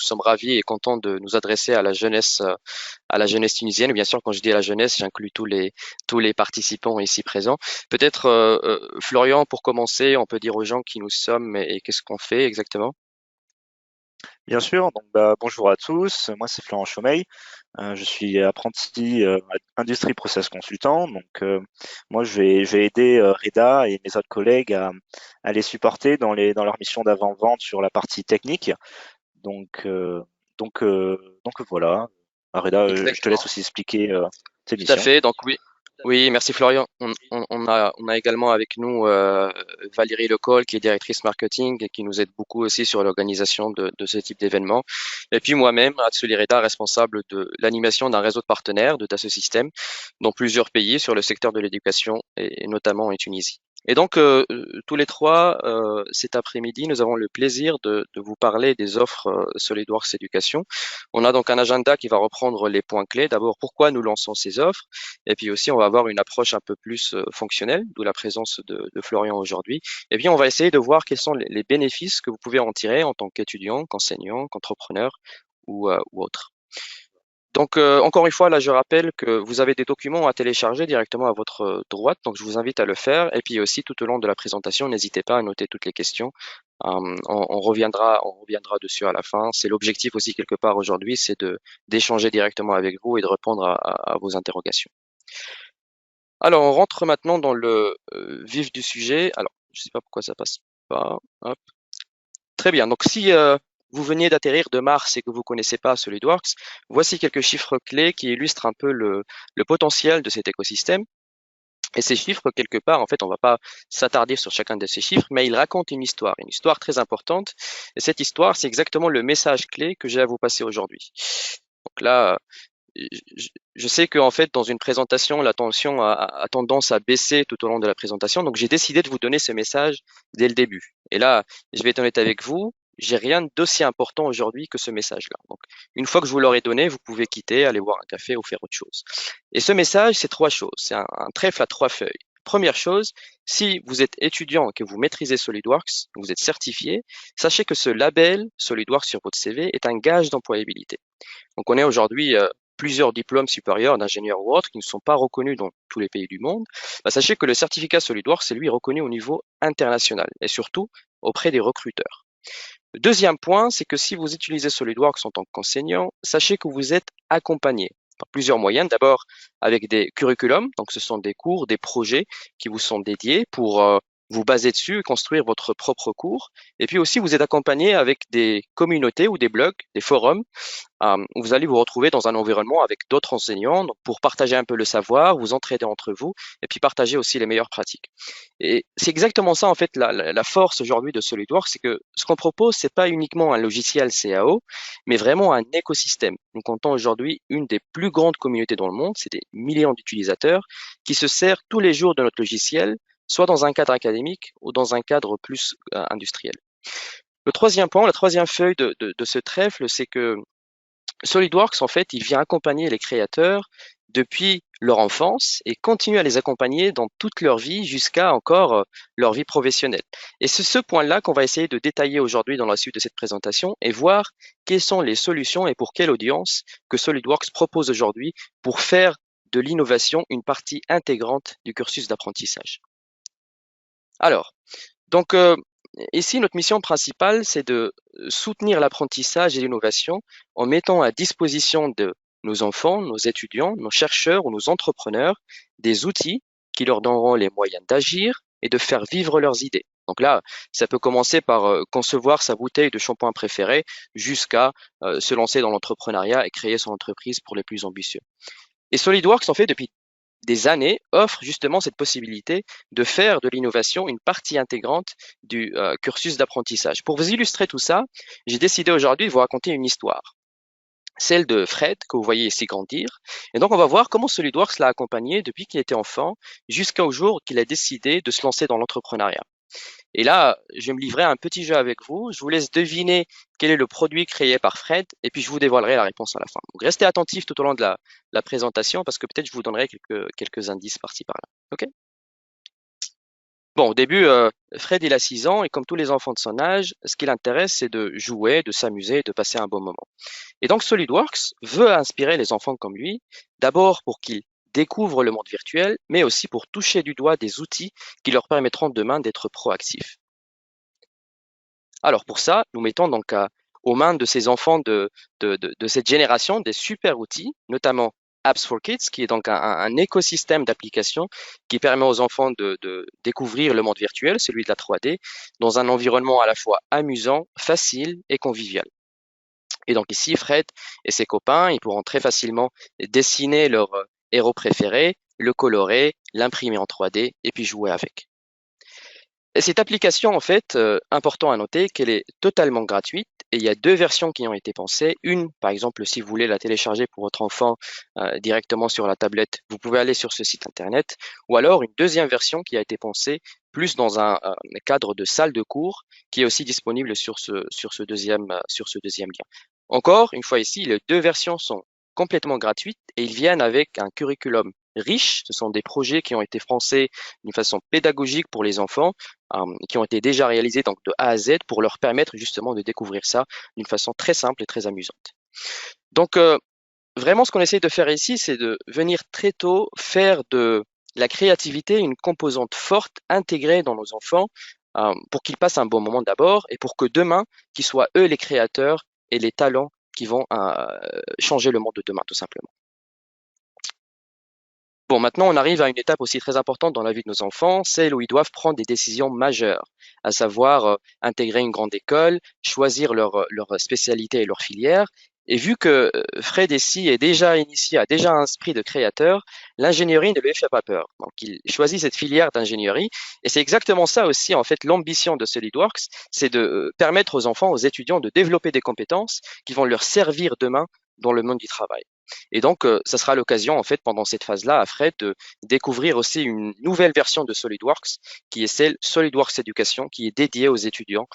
sommes ravis et contents de nous adresser à la jeunesse tunisienne. Bien sûr, quand je dis à la jeunesse, j'inclus tous les participants ici présents. Peut-être, Florian, pour commencer, on peut dire aux gens qui nous sommes et qu'est-ce qu'on fait exactement? Bien sûr, donc bonjour à tous, moi c'est Florent Chaumeil. Je suis apprenti industrie process consultant, donc moi je vais aider Reda et mes autres collègues à les supporter dans leur mission d'avant-vente sur la partie technique. Donc euh, donc voilà. Reda, je te laisse Exactement. aussi expliquer tes Tout à missions. fait. Donc oui, oui, merci Florian. On a également avec nous Valérie Lecole, qui est directrice marketing et qui nous aide beaucoup aussi sur l'organisation de ce type d'événements. Et puis moi-même, Atsuli Reda, responsable de l'animation d'un réseau de partenaires de Dassault Systèmes dans plusieurs pays sur le secteur de l'éducation et notamment en Tunisie. Et donc, tous les trois, cet après-midi, nous avons le plaisir de vous parler des offres SolidWorks Éducation. On a donc un agenda qui va reprendre les points clés. D'abord, pourquoi nous lançons ces offres, et puis aussi, on va avoir une approche un peu plus fonctionnelle, d'où la présence de Florian aujourd'hui. Et puis, on va essayer de voir quels sont les bénéfices que vous pouvez en tirer en tant qu'étudiant, qu'enseignant, qu'entrepreneur ou autre. Donc, encore une fois, là, je rappelle que vous avez des documents à télécharger directement à votre droite, donc je vous invite à le faire. Et puis aussi, tout au long de la présentation, n'hésitez pas à noter toutes les questions. On reviendra dessus à la fin. C'est l'objectif aussi quelque part aujourd'hui, c'est d'échanger directement avec vous et de répondre à vos interrogations. Alors, on rentre maintenant dans le vif du sujet. Alors, je sais pas pourquoi ça passe pas. Hop. Très bien. Donc, si vous veniez d'atterrir de Mars et que vous connaissez pas SolidWorks, voici quelques chiffres clés qui illustrent un peu le potentiel de cet écosystème. Et ces chiffres, quelque part, en fait, on va pas s'attarder sur chacun de ces chiffres, mais ils racontent une histoire très importante. Et cette histoire, c'est exactement le message clé que j'ai à vous passer aujourd'hui. Donc là, je sais qu'en fait, dans une présentation, la tension a tendance à baisser tout au long de la présentation. Donc, j'ai décidé de vous donner ce message dès le début. Et là, je vais être honnête avec vous, j'ai rien d'aussi important aujourd'hui que ce message-là. Donc, une fois que je vous l'aurai donné, vous pouvez quitter, aller boire un café ou faire autre chose. Et ce message, c'est trois choses. C'est un trèfle à trois feuilles. Première chose, si vous êtes étudiant et que vous maîtrisez SolidWorks, vous êtes certifié, sachez que ce label SolidWorks sur votre CV est un gage d'employabilité. On connaît aujourd'hui plusieurs diplômes supérieurs d'ingénieurs ou autres qui ne sont pas reconnus dans tous les pays du monde. Bah, sachez que le certificat SolidWorks, c'est lui reconnu au niveau international et surtout auprès des recruteurs. Le deuxième point, c'est que si vous utilisez SolidWorks en tant qu'enseignant, sachez que vous êtes accompagné par plusieurs moyens. D'abord avec des curriculums, donc ce sont des cours, des projets qui vous sont dédiés pour vous baser dessus et construire votre propre cours. Et puis aussi, vous êtes accompagné avec des communautés ou des blogs, des forums où vous allez vous retrouver dans un environnement avec d'autres enseignants donc pour partager un peu le savoir, vous entraider entre vous et puis partager aussi les meilleures pratiques. Et c'est exactement ça en fait la force aujourd'hui de SolidWorks, c'est que ce qu'on propose, c'est pas uniquement un logiciel CAO, mais vraiment un écosystème. Nous comptons aujourd'hui une des plus grandes communautés dans le monde, c'est des millions d'utilisateurs qui se servent tous les jours de notre logiciel, soit dans un cadre académique ou dans un cadre plus industriel. Le troisième point, la troisième feuille de ce trèfle, c'est que SolidWorks, en fait, il vient accompagner les créateurs depuis leur enfance et continue à les accompagner dans toute leur vie jusqu'à encore leur vie professionnelle. Et c'est ce point-là qu'on va essayer de détailler aujourd'hui dans la suite de cette présentation et voir quelles sont les solutions et pour quelle audience que SolidWorks propose aujourd'hui pour faire de l'innovation une partie intégrante du cursus d'apprentissage. Alors, donc, ici, notre mission principale, c'est de soutenir l'apprentissage et l'innovation en mettant à disposition de nos enfants, nos étudiants, nos chercheurs ou nos entrepreneurs des outils qui leur donneront les moyens d'agir et de faire vivre leurs idées. Donc là, ça peut commencer par concevoir sa bouteille de shampoing préférée jusqu'à se lancer dans l'entrepreneuriat et créer son entreprise pour les plus ambitieux. Et SolidWorks, en fait, depuis des années, offre justement cette possibilité de faire de l'innovation une partie intégrante du cursus d'apprentissage. Pour vous illustrer tout ça, j'ai décidé aujourd'hui de vous raconter une histoire, celle de Fred, que vous voyez ici grandir. Et donc, on va voir comment SolidWorks l'a accompagné depuis qu'il était enfant jusqu'au jour qu'il a décidé de se lancer dans l'entrepreneuriat. Et là, je vais me livrer à un petit jeu avec vous. Je vous laisse deviner quel est le produit créé par Fred et puis je vous dévoilerai la réponse à la fin. Donc, restez attentifs tout au long de la présentation parce que peut-être je vous donnerai quelques indices par-ci par-là. OK? Bon, au début, Fred, il a 6 ans et comme tous les enfants de son âge, ce qui l'intéresse, c'est de jouer, de s'amuser, de passer un bon moment. Et donc SolidWorks veut inspirer les enfants comme lui, d'abord pour qu'ils découvrent le monde virtuel, mais aussi pour toucher du doigt des outils qui leur permettront demain d'être proactifs. Alors pour ça, nous mettons donc aux mains de ces enfants de cette génération des super outils, notamment Apps for Kids, qui est donc un écosystème d'applications qui permet aux enfants de découvrir le monde virtuel, celui de la 3D, dans un environnement à la fois amusant, facile et convivial. Et donc ici, Fred et ses copains, ils pourront très facilement dessiner leur héros préféré, le colorer, l'imprimer en 3D et puis jouer avec. Et cette application, en fait, important à noter qu'elle est totalement gratuite et il y a deux versions qui ont été pensées. Une, par exemple, si vous voulez la télécharger pour votre enfant directement sur la tablette, vous pouvez aller sur ce site internet. Ou alors une deuxième version qui a été pensée plus dans un cadre de salle de cours qui est aussi disponible sur ce deuxième lien. Encore une fois ici, les deux versions sont complètement gratuites et ils viennent avec un curriculum riche. Ce sont des projets qui ont été pensés d'une façon pédagogique pour les enfants, qui ont été déjà réalisés donc de A à Z pour leur permettre justement de découvrir ça d'une façon très simple et très amusante. Donc vraiment ce qu'on essaie de faire ici, c'est de venir très tôt faire de la créativité une composante forte intégrée dans nos enfants pour qu'ils passent un bon moment d'abord et pour que demain, qu'ils soient eux les créateurs et les talents qui vont changer le monde de demain tout simplement. Bon, maintenant, on arrive à une étape aussi très importante dans la vie de nos enfants, celle où ils doivent prendre des décisions majeures, à savoir intégrer une grande école, choisir leur spécialité et leur filière. Et vu que Fred ici est déjà initié, a déjà un esprit de créateur, l'ingénierie ne lui fait pas peur. Donc, il choisit cette filière d'ingénierie. Et c'est exactement ça aussi, en fait, l'ambition de SolidWorks, c'est de permettre aux enfants, aux étudiants de développer des compétences qui vont leur servir demain dans le monde du travail. Et donc, ça sera l'occasion, en fait, pendant cette phase-là, à Fred, de découvrir aussi une nouvelle version de SolidWorks, qui est celle SolidWorks Education, qui est dédiée aux étudiants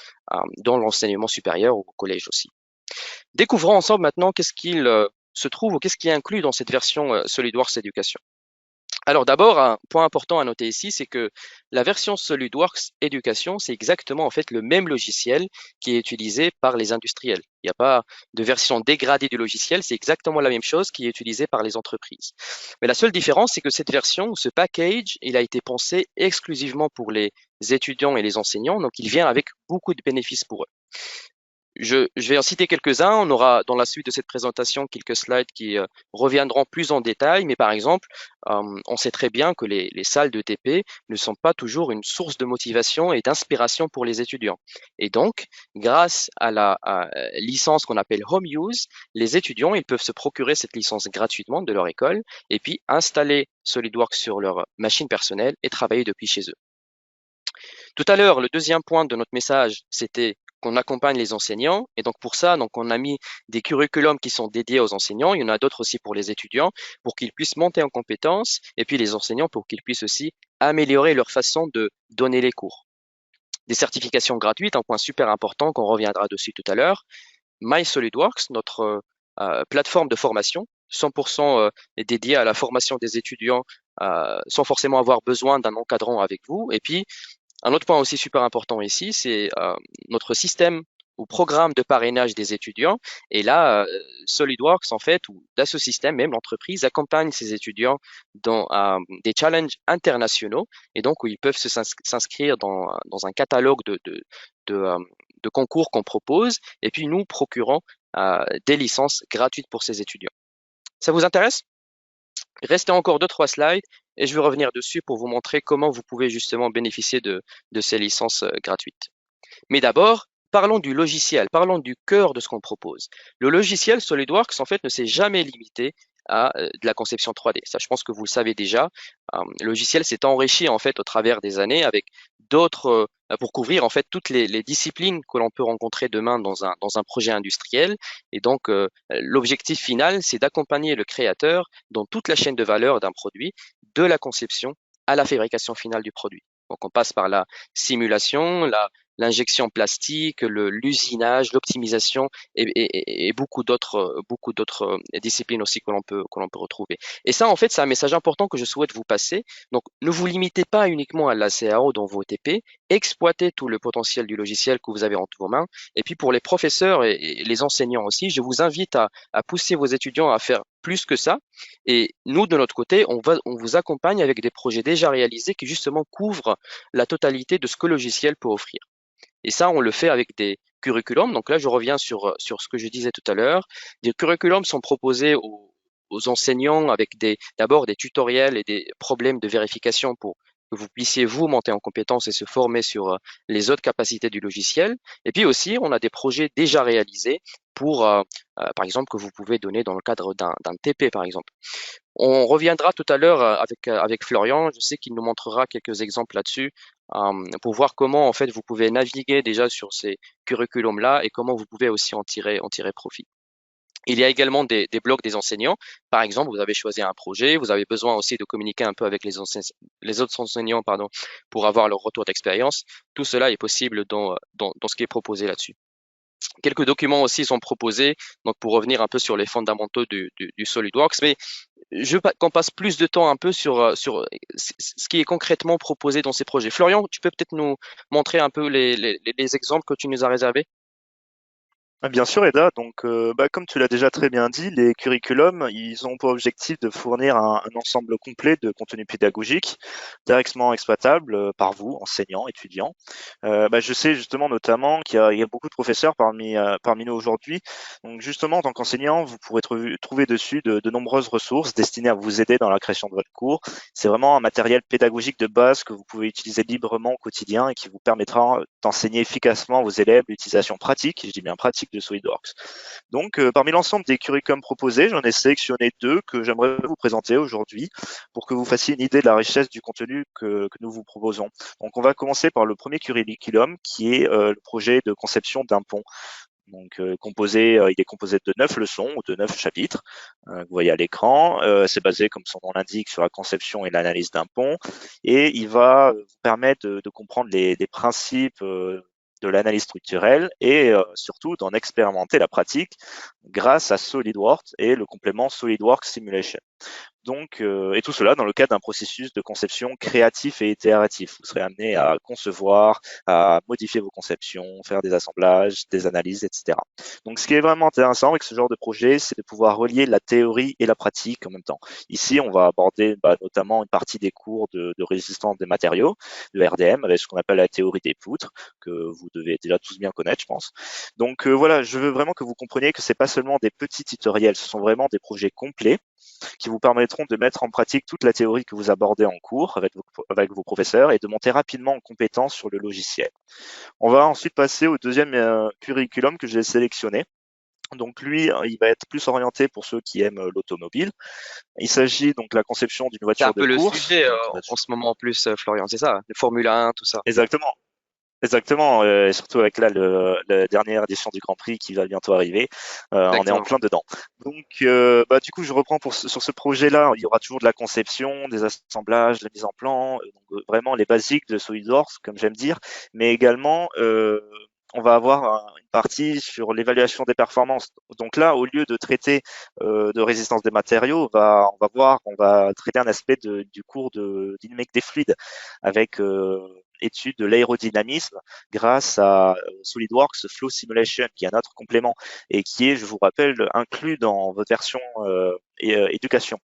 dans l'enseignement supérieur ou au collège aussi. Découvrons ensemble maintenant qu'est-ce qu'il se trouve ou qu'est-ce qui est inclus dans cette version SolidWorks Education. Alors d'abord, un point important à noter ici, c'est que la version SolidWorks Education, c'est exactement en fait le même logiciel qui est utilisé par les industriels. Il n'y a pas de version dégradée du logiciel, c'est exactement la même chose qui est utilisée par les entreprises. Mais la seule différence, c'est que cette version, ce package, il a été pensé exclusivement pour les étudiants et les enseignants, donc il vient avec beaucoup de bénéfices pour eux. Je vais en citer quelques-uns. On aura dans la suite de cette présentation quelques slides qui reviendront plus en détail. Mais par exemple, on sait très bien que les salles de TP ne sont pas toujours une source de motivation et d'inspiration pour les étudiants. Et donc, grâce à la licence qu'on appelle Home Use, les étudiants ils peuvent se procurer cette licence gratuitement de leur école et puis installer SolidWorks sur leur machine personnelle et travailler depuis chez eux. Tout à l'heure, le deuxième point de notre message, c'était qu'on accompagne les enseignants. Et donc pour ça, donc on a mis des curriculums qui sont dédiés aux enseignants. Il y en a d'autres aussi pour les étudiants, pour qu'ils puissent monter en compétences. Et puis les enseignants pour qu'ils puissent aussi améliorer leur façon de donner les cours. Des certifications gratuites, un point super important qu'on reviendra dessus tout à l'heure. MySolidWorks, notre plateforme de formation, 100% dédiée à la formation des étudiants sans forcément avoir besoin d'un encadrant avec vous. Et puis, un autre point aussi super important ici, c'est notre système ou programme de parrainage des étudiants. Et là, SolidWorks, en fait, ou ce système, même l'entreprise, accompagne ces étudiants dans des challenges internationaux et donc où ils peuvent s'inscrire dans un catalogue de concours qu'on propose et puis nous procurons des licences gratuites pour ces étudiants. Ça vous intéresse? Restez encore 2-3 slides et je vais revenir dessus pour vous montrer comment vous pouvez justement bénéficier de ces licences gratuites. Mais d'abord, parlons du logiciel, parlons du cœur de ce qu'on propose. Le logiciel SolidWorks, en fait, ne s'est jamais limité à de la conception 3D. Ça, je pense que vous le savez déjà. Le logiciel s'est enrichi, en fait, au travers des années avec d'autres, pour couvrir, en fait, toutes les disciplines que l'on peut rencontrer demain dans un projet industriel. Et donc, l'objectif final, c'est d'accompagner le créateur dans toute la chaîne de valeur d'un produit, de la conception à la fabrication finale du produit. Donc, on passe par la simulation, l'injection plastique, l'usinage, l'optimisation et beaucoup d'autres disciplines aussi que l'on peut retrouver. Et ça, en fait, c'est un message important que je souhaite vous passer. Donc, ne vous limitez pas uniquement à la CAO dans vos TP, exploitez tout le potentiel du logiciel que vous avez entre vos mains. Et puis pour les professeurs et les enseignants aussi, je vous invite à pousser vos étudiants à faire plus que ça. Et nous, de notre côté, on vous accompagne avec des projets déjà réalisés qui justement couvrent la totalité de ce que le logiciel peut offrir. Et ça, on le fait avec des curriculums. Donc là, je reviens sur ce que je disais tout à l'heure. Des curriculums sont proposés aux enseignants avec d'abord des tutoriels et des problèmes de vérification pour que vous puissiez vous monter en compétence et se former sur les autres capacités du logiciel. Et puis aussi, on a des projets déjà réalisés pour, par exemple, que vous pouvez donner dans le cadre d'un TP, par exemple. On reviendra tout à l'heure avec Florian. Je sais qu'il nous montrera quelques exemples là-dessus pour voir comment en fait vous pouvez naviguer déjà sur ces curriculums-là et comment vous pouvez aussi en tirer profit. Il y a également des blogs des enseignants. Par exemple, vous avez choisi un projet, vous avez besoin aussi de communiquer un peu avec les autres enseignants, pardon, pour avoir leur retour d'expérience. Tout cela est possible dans ce qui est proposé là-dessus. Quelques documents aussi sont proposés, donc pour revenir un peu sur les fondamentaux du SolidWorks, mais je veux qu'on passe plus de temps un peu sur ce qui est concrètement proposé dans ces projets. Florian, tu peux peut-être nous montrer un peu les exemples que tu nous as réservés? Bien sûr, Eda. Donc, comme tu l'as déjà très bien dit, les curriculums, ils ont pour objectif de fournir un ensemble complet de contenus pédagogiques directement exploitables par vous, enseignants, étudiants. Je sais justement notamment il y a beaucoup de professeurs parmi nous aujourd'hui. Donc, justement, en tant qu'enseignant, vous pourrez trouver dessus de nombreuses ressources destinées à vous aider dans la création de votre cours. C'est vraiment un matériel pédagogique de base que vous pouvez utiliser librement au quotidien et qui vous permettra d'enseigner efficacement à vos élèves l'utilisation pratique, je dis bien pratique, de SolidWorks. Donc, parmi l'ensemble des curriculums proposés, j'en ai sélectionné deux que j'aimerais vous présenter aujourd'hui pour que vous fassiez une idée de la richesse du contenu que nous vous proposons. Donc, on va commencer par le premier curriculum qui est le projet de conception d'un pont. Donc, il est composé de 9 leçons ou de 9 chapitres. Vous voyez à l'écran. C'est basé, comme son nom l'indique, sur la conception et l'analyse d'un pont. Et il va vous permettre de comprendre les principes de l'analyse structurelle et surtout d'en expérimenter la pratique grâce à SolidWorks et le complément SolidWorks Simulation. Donc, et tout cela dans le cadre d'un processus de conception créatif et itératif. Vous serez amené à concevoir, à modifier vos conceptions, faire des assemblages, des analyses, etc. Donc, ce qui est vraiment intéressant avec ce genre de projet, c'est de pouvoir relier la théorie et la pratique en même temps. Ici, on va aborder notamment une partie des cours de résistance des matériaux, de RDM, avec ce qu'on appelle la théorie des poutres, que vous devez déjà tous bien connaître, je pense. Donc voilà, je veux vraiment que vous compreniez que c'est pas seulement des petits tutoriels, ce sont vraiment des projets complets qui vous permettront de mettre en pratique toute la théorie que vous abordez en cours avec vos professeurs et de monter rapidement en compétence sur le logiciel. On va ensuite passer au deuxième curriculum que j'ai sélectionné. Donc lui, il va être plus orienté pour ceux qui aiment l'automobile. Il s'agit donc de la conception d'une C'est un voiture de peu le course. sujet Donc, en ce moment en plus, Florian, c'est ça? Le Formule 1, tout ça. exactement. Exactement, et surtout avec là la dernière édition du Grand Prix qui va bientôt arriver, on est en Exactement. plein dedans. Donc, du coup, je reprends sur ce projet-là, il y aura toujours de la conception, des assemblages, de la mise en plan, donc, vraiment les basiques de SolidWorks, comme j'aime dire, mais également on va avoir une partie sur l'évaluation des performances. Donc là, au lieu de traiter de résistance des matériaux, on va traiter un aspect du cours de dynamique des fluides avec étude de l'aérodynamisme grâce à SolidWorks Flow Simulation, qui est un autre complément et qui est, je vous rappelle, inclus dans votre version éducation.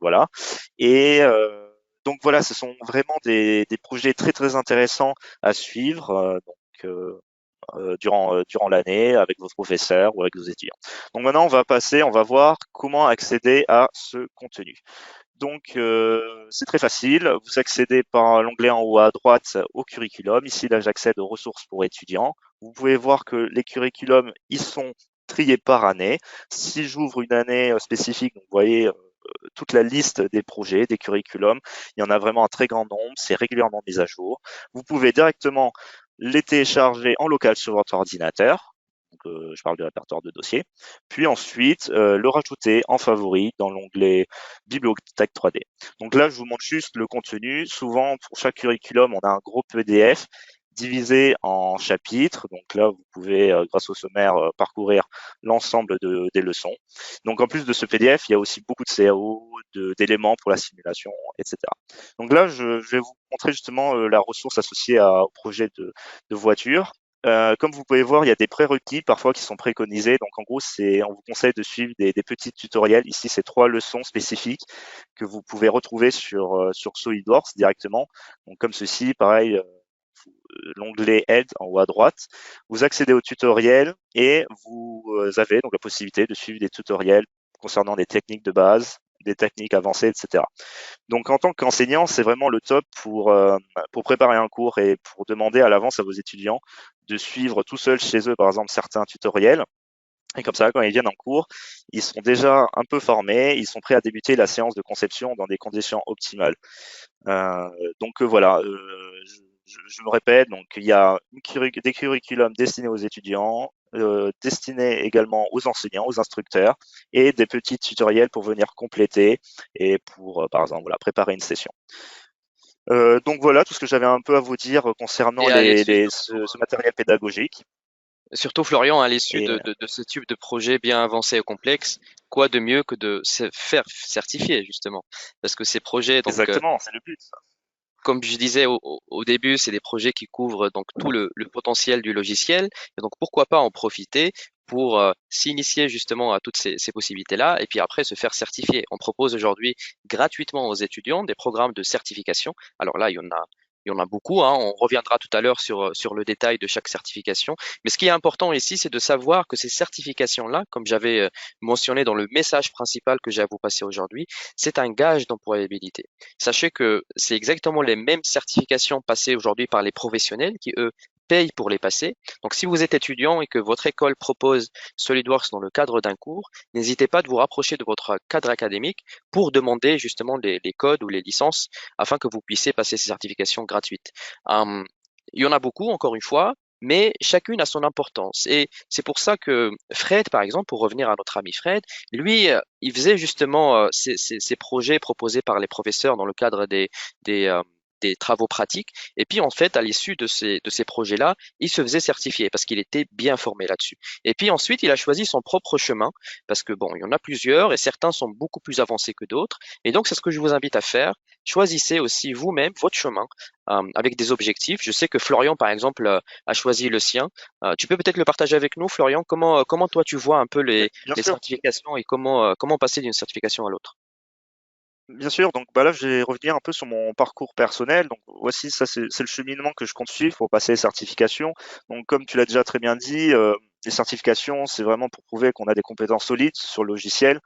Voilà. Et donc voilà, ce sont vraiment des projets très très intéressants à suivre. Durant l'année avec vos professeurs ou avec vos étudiants. Donc maintenant, on va voir comment accéder à ce contenu. Donc, c'est très facile. Vous accédez par l'onglet en haut à droite au curriculum. Ici, là, j'accède aux ressources pour étudiants. Vous pouvez voir que les curriculums, ils sont triés par année. Si j'ouvre une année spécifique, donc vous voyez toute la liste des projets, des curriculums, il y en a vraiment un très grand nombre. C'est régulièrement mis à jour. Vous pouvez directement les télécharger en local sur votre ordinateur. Donc, je parle du répertoire de dossier. Puis ensuite, le rajouter en favori dans l'onglet Bibliothèque 3D. Donc là, je vous montre juste le contenu. Souvent, pour chaque curriculum, on a un gros PDF divisé en chapitres. Donc là, vous pouvez, grâce au sommaire, parcourir l'ensemble des leçons. Donc en plus de ce PDF, il y a aussi beaucoup de CAO, d'éléments pour la simulation, etc. Donc là, je vais vous montrer justement la ressource associée au projet de voiture. Comme vous pouvez voir, il y a des prérequis parfois qui sont préconisés. Donc en gros, on vous conseille de suivre des petits tutoriels. Ici, c'est 3 leçons spécifiques que vous pouvez retrouver sur SolidWorks directement. Donc comme ceci, pareil, l'onglet Aide en haut à droite. Vous accédez au tutoriel et vous avez donc la possibilité de suivre des tutoriels concernant des techniques de base, des techniques avancées, etc. Donc en tant qu'enseignant, c'est vraiment le top pour préparer un cours et pour demander à l'avance à vos étudiants de suivre tout seuls chez eux, par exemple, certains tutoriels. Et comme ça, quand ils viennent en cours, ils sont déjà un peu formés, ils sont prêts à débuter la séance de conception dans des conditions optimales. Euh, donc voilà, je me répète, donc il y a des curriculums destinés aux étudiants, destinés également aux enseignants, aux instructeurs, et des petits tutoriels pour venir compléter et pour, par exemple, voilà, préparer une session. Donc voilà tout ce que j'avais un peu à vous dire concernant Et à l'issue, ce matériel pédagogique. surtout Florian, à l'issue Et de ce type de projet bien avancé et complexe, quoi de mieux que de se faire certifier justement? Parce que ces projets, donc, exactement, c'est le but. comme je disais au début, c'est des projets qui couvrent donc tout le potentiel du logiciel. Et donc, pourquoi pas en profiter pour s'initier justement à toutes ces possibilités-là et puis après se faire certifier. On propose aujourd'hui gratuitement aux étudiants des programmes de certification. Alors là, il y en a beaucoup, hein. On reviendra tout à l'heure sur le détail de chaque certification. Mais ce qui est important ici, c'est de savoir que ces certifications-là, comme j'avais mentionné dans le message principal que j'ai à vous passer aujourd'hui, c'est un gage d'employabilité. Sachez que c'est exactement les mêmes certifications passées aujourd'hui par les professionnels qui, eux, payent pour les passer. Donc, si vous êtes étudiant et que votre école propose SolidWorks dans le cadre d'un cours, n'hésitez pas de vous rapprocher de votre cadre académique pour demander justement les codes ou les licences afin que vous puissiez passer ces certifications gratuites. Hum, il y en a beaucoup, encore une fois, mais chacune a son importance. Et c'est pour ça que Fred, par exemple, pour revenir à notre ami Fred, lui, il faisait justement ces projets proposés par les professeurs dans le cadre des, euh, des travaux pratiques. Et puis, en fait, à l'issue de ces projets-là, il se faisait certifier parce qu'il était bien formé là-dessus. Et puis ensuite, il a choisi son propre chemin parce que, bon, il y en a plusieurs et certains sont beaucoup plus avancés que d'autres. Et donc, c'est ce que je vous invite à faire. Choisissez aussi vous-même votre chemin avec des objectifs. Je sais que Florian, par exemple, a choisi le sien. Tu peux peut-être le partager avec nous, Florian. Comment toi tu vois un peu bien les sûr, certifications et comment passer d'une certification à l'autre? bien sûr. Donc bah là, je vais revenir un peu sur mon parcours personnel. Donc voici, ça c'est le cheminement que je compte suivre pour passer les certifications. Donc comme tu l'as déjà très bien dit, les certifications, c'est vraiment pour prouver qu'on a des compétences solides sur le logiciel.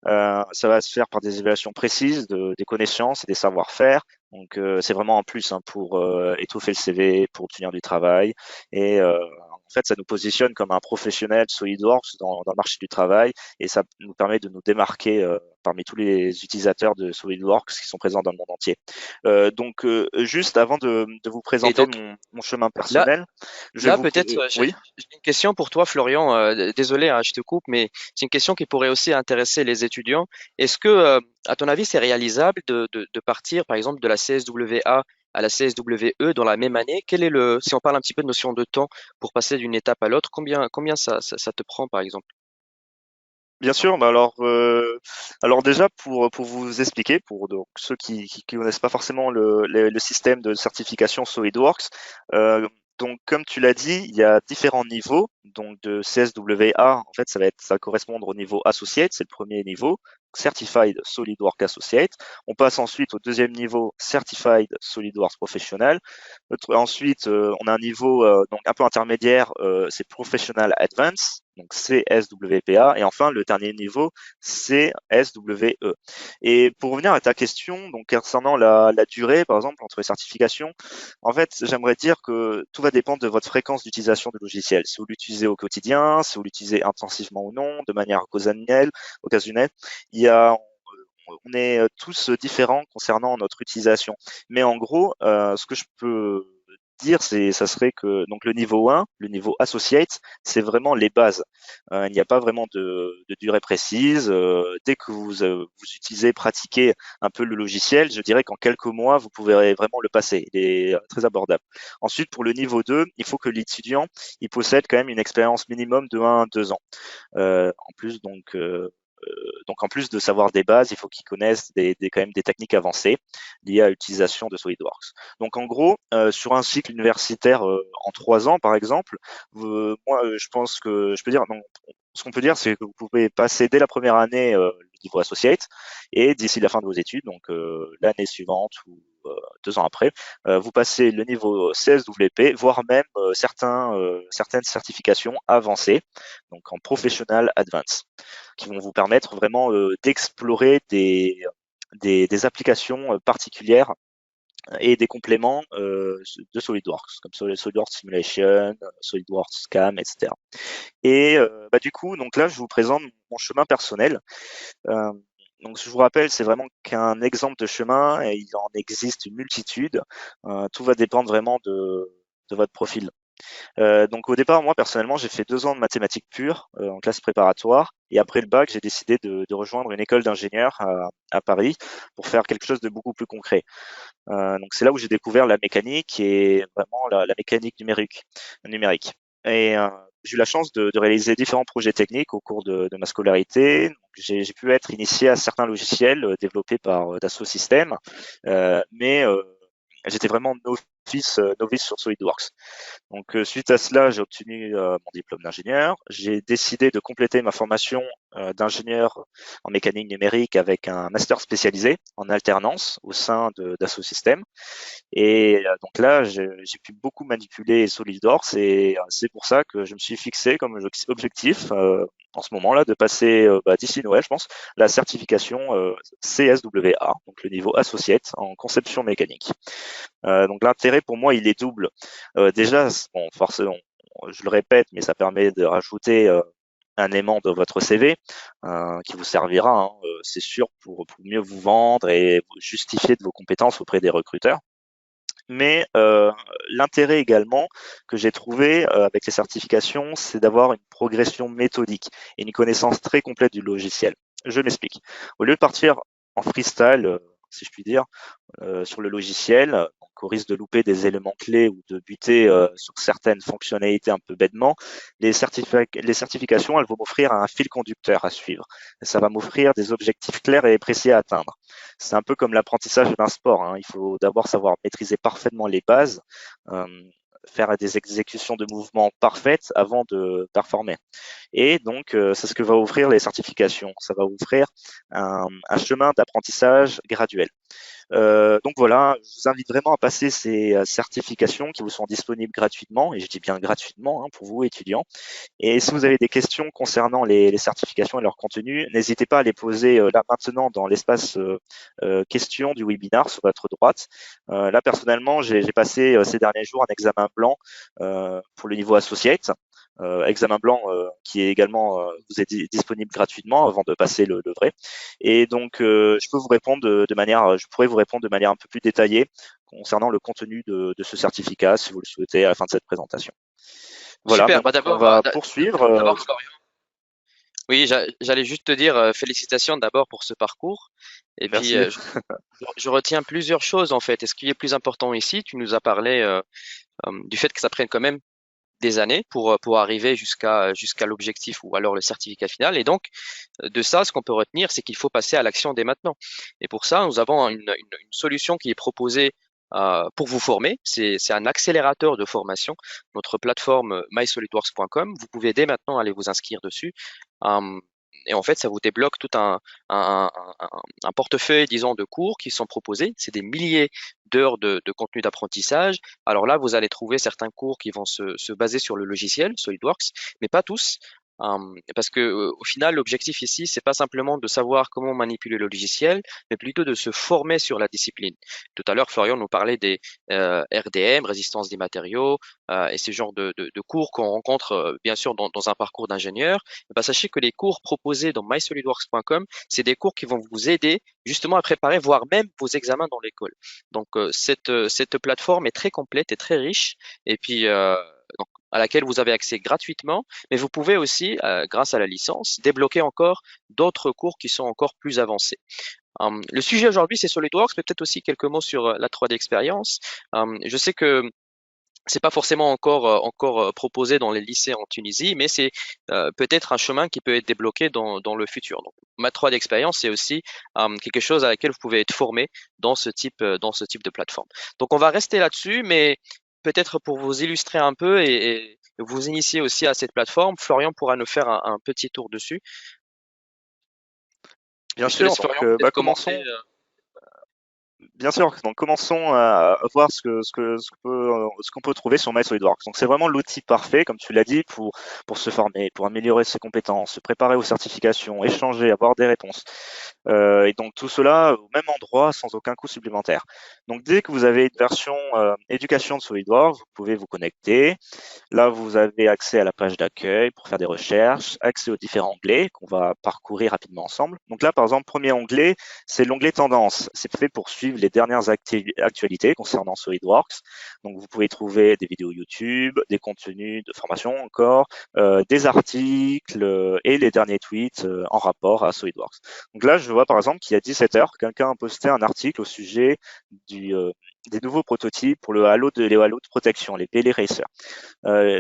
Ça va se faire par des évaluations précises des connaissances et des savoir-faire. Donc c'est vraiment un plus hein, pour étoffer le CV, pour obtenir du travail. Et en fait, ça nous positionne comme un professionnel SolidWorks dans le marché du travail et ça nous permet de nous démarquer parmi tous les utilisateurs de SolidWorks qui sont présents dans le monde entier. Donc juste avant de vous Et présenter donc mon chemin là, personnel, je vais là vous... peut-être oui. j'ai une question pour toi, Florian. Désolé, hein, je te coupe, mais c'est une question qui pourrait aussi intéresser les étudiants. Est-ce que, à ton avis, c'est réalisable de partir, par exemple, de la CSWA à la CSWE dans la même année? Quel est si on parle un petit peu de notion de temps pour passer d'une étape à l'autre, combien ça te prend, par exemple? Bien sûr, bah alors déjà pour vous expliquer, pour donc ceux qui connaissent pas forcément le système de certification SolidWorks, euh, donc comme tu l'as dit, il y a différents niveaux. Donc de CSWA, en fait, ça va correspondre au niveau Associate, c'est le premier niveau, Certified SolidWorks Associate. On passe ensuite au deuxième niveau, Certified SolidWorks Professional. Ensuite, on a un niveau donc un peu intermédiaire, c'est Professional Advanced, donc CSWPA, et enfin le dernier niveau, CSWE. Et pour revenir à ta question, donc concernant la durée, par exemple, entre les certifications, en fait, j'aimerais dire que tout va dépendre de votre fréquence d'utilisation du logiciel. Si vous l'utilisez au quotidien, si vous l'utilisez intensivement ou non, de manière occasionnelle, il y a on est tous différents concernant notre utilisation. Mais en gros, ce que je peux dire, ça serait que donc le niveau 1, le niveau associate, c'est vraiment les bases. Il n'y a pas vraiment de durée précise. Dès que vous utilisez, pratiquez un peu le logiciel, je dirais qu'en quelques mois, vous pouvez vraiment le passer. Il est très abordable. Ensuite, pour le niveau 2, il faut que l'étudiant il possède quand même une expérience minimum de 1 à 2 ans. En plus, donc en plus de savoir des bases, il faut qu'ils connaissent quand même des techniques avancées liées à l'utilisation de SolidWorks. Donc en gros, sur un cycle universitaire en 3 ans, par exemple, moi je pense que je peux dire, donc, ce qu'on peut dire, c'est que vous pouvez passer dès la première année le niveau associate et d'ici la fin de vos études, donc l'année suivante ou 2 ans après, vous passez le niveau CSWP, voire même certaines certifications avancées, donc en Professional Advance, qui vont vous permettre vraiment d'explorer des applications particulières et des compléments de SolidWorks, comme SolidWorks Simulation, SolidWorks CAM, etc. Et du coup, donc là, je vous présente mon chemin personnel. Euh, donc, je vous rappelle, c'est vraiment qu'un exemple de chemin, et il en existe une multitude. Tout va dépendre vraiment de votre profil. Donc au départ, moi personnellement, j'ai fait 2 ans de mathématiques pures en classe préparatoire, et après le bac, j'ai décidé de rejoindre une école d'ingénieur à Paris pour faire quelque chose de beaucoup plus concret. Donc c'est là où j'ai découvert la mécanique et vraiment la mécanique numérique. Et j'ai eu la chance de réaliser différents projets techniques au cours de ma scolarité. Donc, j'ai pu être initié à certains logiciels développés par Dassault Systèmes, mais j'étais vraiment novice sur SolidWorks. Donc, suite à cela, j'ai obtenu mon diplôme d'ingénieur. J'ai décidé de compléter ma formation d'ingénieur en mécanique numérique avec un master spécialisé en alternance au sein de Dassault Systèmes. Et donc là, j'ai pu beaucoup manipuler SolidWorks et c'est pour ça que je me suis fixé comme objectif en ce moment-là de passer d'ici Noël, je pense, la certification CSWA, donc le niveau associate en conception mécanique. Donc l'intérêt pour moi, il est double. Déjà, bon, forcément, je le répète, mais ça permet de rajouter un aimant de votre CV qui vous servira, hein, c'est sûr, pour mieux vous vendre et justifier de vos compétences auprès des recruteurs. Mais l'intérêt également que j'ai trouvé avec les certifications, c'est d'avoir une progression méthodique et une connaissance très complète du logiciel. Je m'explique. Au lieu de partir en freestyle, si je puis dire, sur le logiciel, donc au risque de louper des éléments clés ou de buter sur certaines fonctionnalités un peu bêtement, les certifications, elles vont m'offrir un fil conducteur à suivre. Ça va m'offrir des objectifs clairs et précis à atteindre. C'est un peu comme l'apprentissage d'un sport, hein. Il faut d'abord savoir maîtriser parfaitement les bases, euh, faire des exécutions de mouvements parfaites avant de performer. Et donc, c'est ce que va offrir les certifications. Ça va offrir un chemin d'apprentissage graduel. Donc voilà, je vous invite vraiment à passer ces certifications qui vous sont disponibles gratuitement, et je dis bien gratuitement hein, pour vous étudiants. Et si vous avez des questions concernant les certifications et leur contenu, n'hésitez pas à les poser là maintenant dans l'espace questions du webinar sur votre droite. Là personnellement, j'ai passé ces derniers jours un examen blanc pour le niveau associate. Examen blanc qui est également vous est disponible gratuitement avant de passer le vrai. Et donc je peux vous répondre je pourrais vous répondre de manière un peu plus détaillée concernant le contenu de ce certificat si vous le souhaitez à la fin de cette présentation. Voilà, Super. maintenant Bah on d'abord, va poursuivre. d'abord, Florian. Oui, j'allais juste te dire félicitations d'abord pour ce parcours. Et puis, Merci. je retiens plusieurs choses en fait. Et ce qui est plus important ici, tu nous as parlé du fait que ça prenne quand même des années pour arriver jusqu'à l'objectif ou alors le certificat final. Et donc, de ça, ce qu'on peut retenir, c'est qu'il faut passer à l'action dès maintenant. Et pour ça, nous avons une solution qui est proposée pour vous former. C'est un accélérateur de formation. Notre plateforme mysolidworks.com. Vous pouvez dès maintenant aller vous inscrire dessus. Euh, et en fait, ça vous débloque tout un portefeuille, disons, de cours qui sont proposés. C'est des milliers d'heures de contenu d'apprentissage. Alors là, vous allez trouver certains cours qui vont se baser sur le logiciel SolidWorks, mais pas tous. Parce que au final, l'objectif ici, c'est pas simplement de savoir comment manipuler le logiciel, mais plutôt de se former sur la discipline. Tout à l'heure, Florian nous parlait des RDM, résistance des matériaux, et ce genre de cours qu'on rencontre bien sûr dans un parcours d'ingénieur. Eh ben, sachez que les cours proposés dans mysolidworks.com, c'est des cours qui vont vous aider justement à préparer, voire même vos examens dans l'école. Donc cette plateforme est très complète et très riche, et puis donc, à laquelle vous avez accès gratuitement, mais vous pouvez aussi, grâce à la licence, débloquer encore d'autres cours qui sont encore plus avancés. Le sujet aujourd'hui, c'est SolidWorks, mais peut-être aussi quelques mots sur la 3D expérience. Je sais que c'est pas forcément encore proposé dans les lycées en Tunisie, mais c'est peut-être un chemin qui peut être débloqué dans le futur. Donc, ma 3D expérience, c'est aussi quelque chose à laquelle vous pouvez être formé dans ce type de plateforme. Donc, on va rester là-dessus, mais peut-être pour vous illustrer un peu et vous initier aussi à cette plateforme, Florian pourra nous faire un petit tour dessus. Bien Je te sûr, laisse, donc Florian, peut-être commencer. commençons. Bien sûr, donc commençons à voir ce qu'on peut trouver sur MySolidWorks. Donc c'est vraiment l'outil parfait, comme tu l'as dit, pour se former, pour améliorer ses compétences, se préparer aux certifications, échanger, avoir des réponses. Et donc tout cela au même endroit sans aucun coût supplémentaire. Donc dès que vous avez une version éducation de SolidWorks, vous pouvez vous connecter. Là, vous avez accès à la page d'accueil pour faire des recherches, accès aux différents onglets qu'on va parcourir rapidement ensemble. Donc là, par exemple, premier onglet, c'est l'onglet tendance. C'est fait pour suivre les dernières actualités concernant SolidWorks. Donc vous pouvez trouver des vidéos YouTube, des contenus de formation encore, des articles et les derniers tweets en rapport à SolidWorks. Donc là, je vois par exemple qu'il y a 17 heures, quelqu'un a posté un article au sujet des nouveaux prototypes pour les halos de protection, les Pele Racer.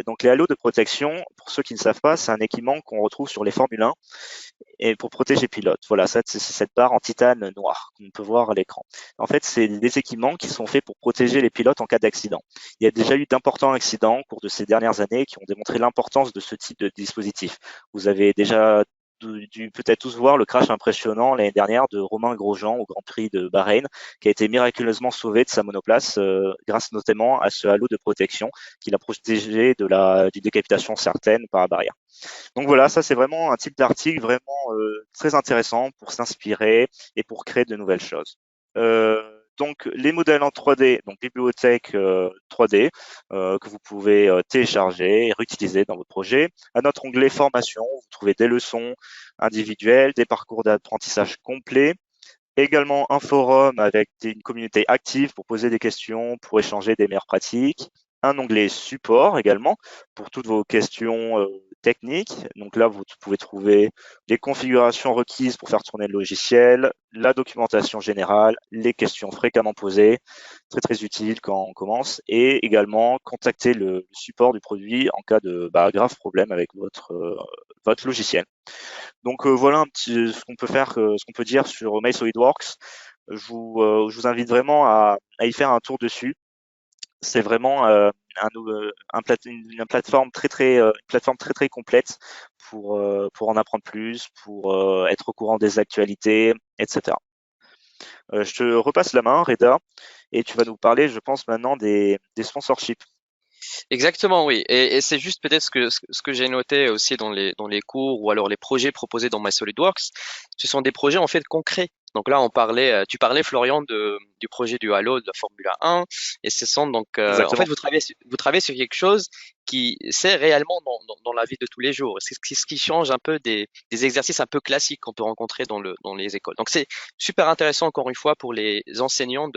Donc les halos de protection, pour ceux qui ne savent pas, c'est un équipement qu'on retrouve sur les Formule 1 et pour protéger les pilotes. Voilà, ça c'est cette barre en titane noir qu'on peut voir à l'écran. En fait, c'est des équipements qui sont faits pour protéger les pilotes en cas d'accident. Il y a déjà eu d'importants accidents au cours de ces dernières années qui ont démontré l'importance de ce type de dispositif. Vous avez déjà dû peut-être tous voir le crash impressionnant l'année dernière de Romain Grosjean au Grand Prix de Bahreïn, qui a été miraculeusement sauvé de sa monoplace grâce notamment à ce halo de protection qui l'a protégé d'une décapitation certaine par la barrière. Donc voilà, ça c'est vraiment un type d'article vraiment très intéressant pour s'inspirer et pour créer de nouvelles choses. Donc les modèles en 3D, donc bibliothèque 3D que vous pouvez télécharger et réutiliser dans votre projet. À notre onglet formation, vous trouvez des leçons individuelles, des parcours d'apprentissage complets, également un forum avec une communauté active pour poser des questions, pour échanger des meilleures pratiques. Un onglet support également pour toutes vos questions techniques. Donc là, vous pouvez trouver les configurations requises pour faire tourner le logiciel, la documentation générale, les questions fréquemment posées, très très utile quand on commence, et également contacter le support du produit en cas de grave problème avec votre logiciel. Donc voilà un petit ce qu'on peut faire, ce qu'on peut dire sur MySolidWorks. Je vous invite vraiment à y faire un tour dessus. C'est vraiment une plateforme très très complète pour en apprendre plus, pour être au courant des actualités, etc. Je te repasse la main, Reda, et tu vas nous parler, je pense, maintenant des sponsorships. Exactement, oui. Et c'est juste peut-être ce que j'ai noté aussi dans les cours ou alors les projets proposés dans My SolidWorks. Ce sont des projets en fait concrets. Donc là, tu parlais Florian du projet du Halo de la Formule 1, et ce sont donc, en fait, Exactement. vous travaillez sur quelque chose qui c'est réellement dans la vie de tous les jours. C'est ce qui change un peu des exercices un peu classiques qu'on peut rencontrer dans les écoles. Donc c'est super intéressant encore une fois pour les enseignants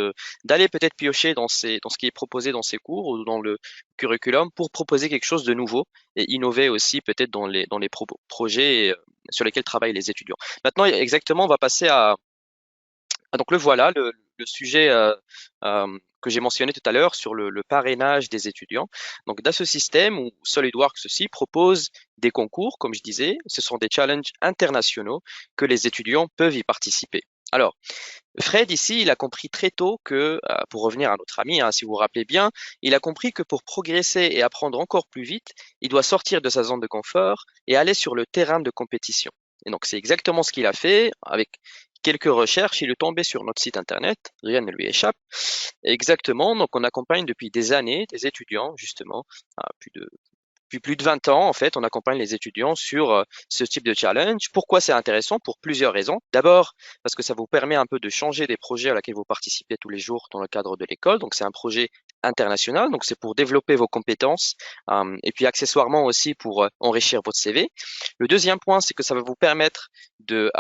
d'aller peut-être piocher dans ce qui est proposé dans ces cours ou dans le curriculum pour proposer quelque chose de nouveau et innover aussi peut-être dans les projets sur lesquels travaillent les étudiants. Maintenant, exactement, on va passer donc le voilà, le sujet que j'ai mentionné tout à l'heure sur le parrainage des étudiants. Donc dans ce système où SolidWorks aussi propose des concours, comme je disais, ce sont des challenges internationaux que les étudiants peuvent y participer. Alors, Fred ici, il a compris très tôt que, pour revenir à notre ami, hein, si vous vous rappelez bien, il a compris que pour progresser et apprendre encore plus vite, il doit sortir de sa zone de confort et aller sur le terrain de compétition. Et donc c'est exactement ce qu'il a fait. Avec quelques recherches, il est tombé sur notre site internet, rien ne lui échappe. Exactement, donc on accompagne depuis des années des étudiants, justement, plus de depuis plus de 20 ans, en fait, on accompagne les étudiants sur ce type de challenge. Pourquoi c'est intéressant? Pour plusieurs raisons. D'abord, parce que ça vous permet un peu de changer des projets à laquelle vous participez tous les jours dans le cadre de l'école. Donc, c'est un projet international. Donc, c'est pour développer vos compétences et puis accessoirement aussi pour enrichir votre CV. Le deuxième point, c'est que ça va vous permettre de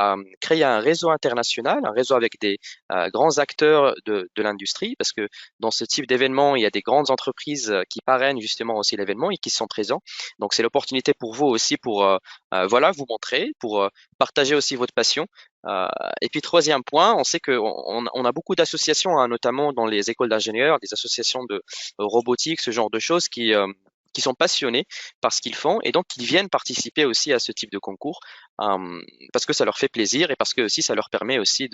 créer un réseau international, un réseau avec des grands acteurs de l'industrie, parce que dans ce type d'événement, il y a des grandes entreprises qui parrainent justement aussi l'événement et qui sont présents. Donc, c'est l'opportunité pour vous aussi pour voilà, vous montrer, pour partager aussi votre passion. Euh, et puis troisième point, on sait qu'on a beaucoup d'associations, hein, notamment dans les écoles d'ingénieurs, des associations de robotique, ce genre de choses qui sont passionnés par ce qu'ils font et donc ils viennent participer aussi à ce type de concours parce que ça leur fait plaisir et parce que aussi ça leur permet aussi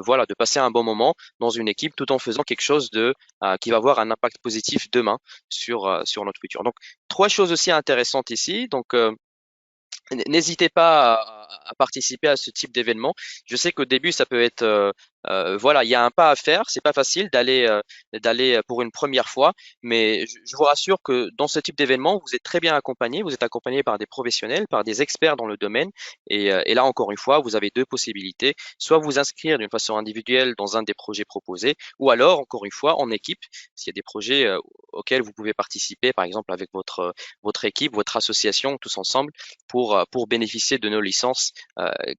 voilà de passer un bon moment dans une équipe tout en faisant quelque chose de qui va avoir un impact positif demain sur notre futur. Donc trois choses aussi intéressantes ici. Donc n'hésitez pas à participer à ce type d'événement. Je sais qu'au début, ça peut être, voilà, il y a un pas à faire. C'est pas facile d'aller pour une première fois, mais je vous rassure que dans ce type d'événement, vous êtes très bien accompagné. Vous êtes accompagné par des professionnels, par des experts dans le domaine. Et là, encore une fois, vous avez deux possibilités. Soit vous inscrire d'une façon individuelle dans un des projets proposés, ou alors, encore une fois, en équipe, s'il y a des projets auxquels vous pouvez participer, par exemple avec votre équipe, votre association, tous ensemble pour bénéficier de nos licences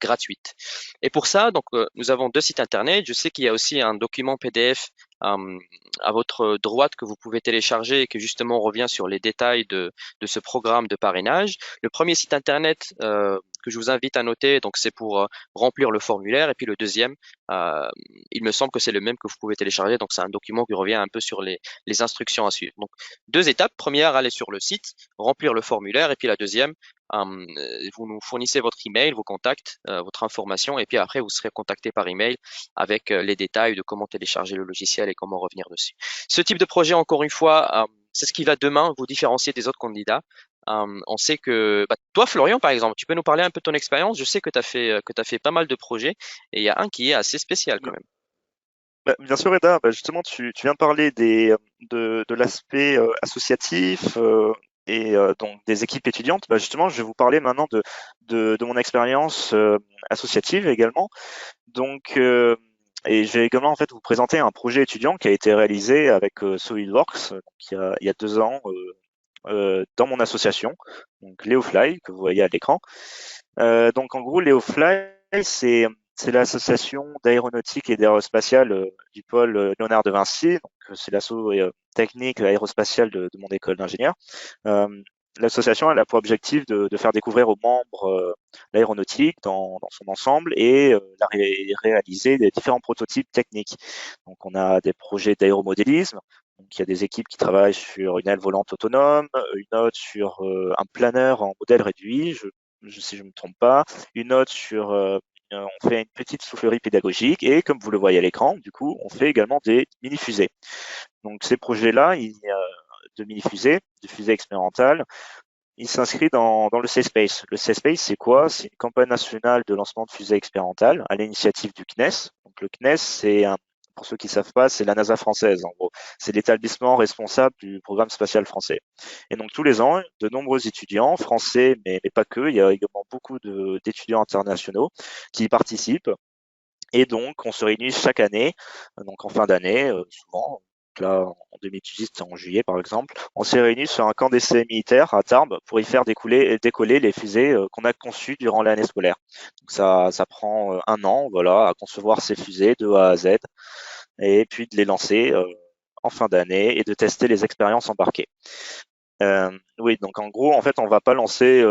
gratuites. Et pour ça, donc, nous avons deux sites internet. Je sais qu'il y a aussi un document PDF à votre droite que vous pouvez télécharger et qui justement revient sur les détails de ce programme de parrainage. Le premier site internet que je vous invite à noter, donc c'est pour remplir le formulaire. Et puis le deuxième, euh, il me semble que c'est le même que vous pouvez télécharger. Donc c'est un document qui revient un peu sur les instructions à suivre. Donc deux étapes. Première, aller sur le site, remplir le formulaire. Et puis la deuxième, vous nous fournissez votre email, vos contacts, votre information, et puis après vous serez contacté par email avec les détails de comment télécharger le logiciel et comment revenir dessus. Ce type de projet, encore une fois, c'est ce qui va demain vous différencier des autres candidats. On sait que toi, Florian, par exemple, tu peux nous parler un peu de ton expérience. Je sais que tu as fait pas mal de projets et il y a un qui est assez spécial quand même. Bien sûr, Eda, justement, tu viens de parler de l'aspect associatif et donc des équipes étudiantes. Justement, je vais vous parler maintenant de mon expérience associative également. Donc, et je vais également en fait vous présenter un projet étudiant qui a été réalisé avec SolidWorks donc, il y a 2 ans dans mon association, donc Leofly, que vous voyez à l'écran. Donc en gros, Leofly, c'est l'association d'aéronautique et d'aérospatiale du pôle Léonard de Vinci. Donc c'est l'asso technique aérospatiale de mon école d'ingénieur. Euh, L'association elle a pour objectif de faire découvrir aux membres l'aéronautique dans son ensemble et réaliser des différents prototypes techniques. Donc on a des projets d'aéromodélisme. Donc, il y a des équipes qui travaillent sur une aile volante autonome, une autre sur un planeur en modèle réduit, si je ne me trompe pas, une autre sur on fait une petite soufflerie pédagogique et comme vous le voyez à l'écran, du coup, on fait également des mini-fusées. Donc ces projets-là, de mini-fusées, de fusées expérimentales, il s'inscrit dans le C-Space. Le C-Space, c'est quoi? C'est une campagne nationale de lancement de fusées expérimentales à l'initiative du CNES. Donc le CNES, pour ceux qui ne savent pas, c'est la NASA française, en gros. C'est l'établissement responsable du programme spatial français. Et donc tous les ans, de nombreux étudiants français, mais pas que, il y a également beaucoup d'étudiants internationaux qui y participent. Et donc, on se réunit chaque année, donc en fin d'année, souvent. Donc là, en 2018, en juillet par exemple, on s'est réunis sur un camp d'essai militaire à Tarbes pour y faire décoller les fusées qu'on a conçues durant l'année scolaire. Donc ça prend 1 an, voilà, à concevoir ces fusées de A à Z et puis de les lancer en fin d'année et de tester les expériences embarquées. Oui, donc en gros, en fait, on va pas lancer